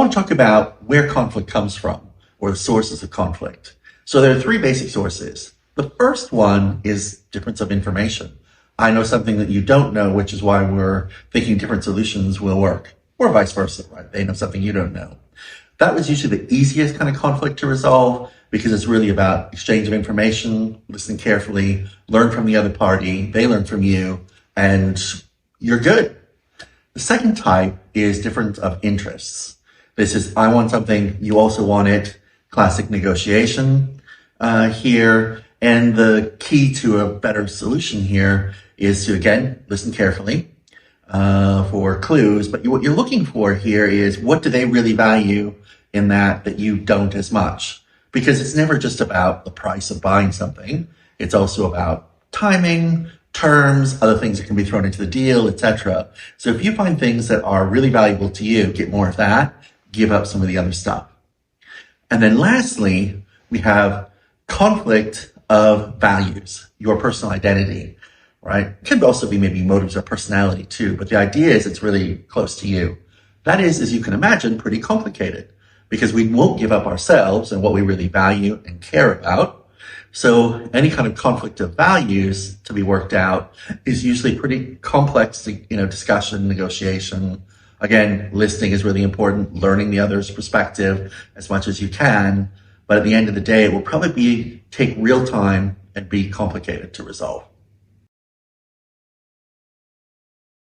want to talk about where conflict comes from, or the sources of conflict. So there are three basic sources. The first one is difference of information. I know something that you don't know, which is why we're thinking different solutions will work, or vice versa, right? They know something you don't know. That was usually the easiest kind of conflict to resolve because it's really about exchange of information, listen carefully, learn from the other party, they learn from you, and you're good. The second type is difference of interests. This is, I want something, you also want it, classic negotiation here. And the key to a better solution here is to, again, listen carefully for clues. But what you're looking for here is, what do they really value in that you don't as much? Because it's never just about the price of buying something. It's also about timing, terms, other things that can be thrown into the deal, etc. So if you find things that are really valuable to you, get more of that, give up some of the other stuff. And then lastly, we have conflict of values, your personal identity, right? It could also be maybe motives or personality too, but the idea is it's really close to you. That is, as you can imagine, pretty complicated because we won't give up ourselves and what we really value and care about. So any kind of conflict of values to be worked out is usually pretty complex, discussion, negotiation. Again, listening is really important, learning the other's perspective as much as you can. But at the end of the day, it will probably take real time and be complicated to resolve.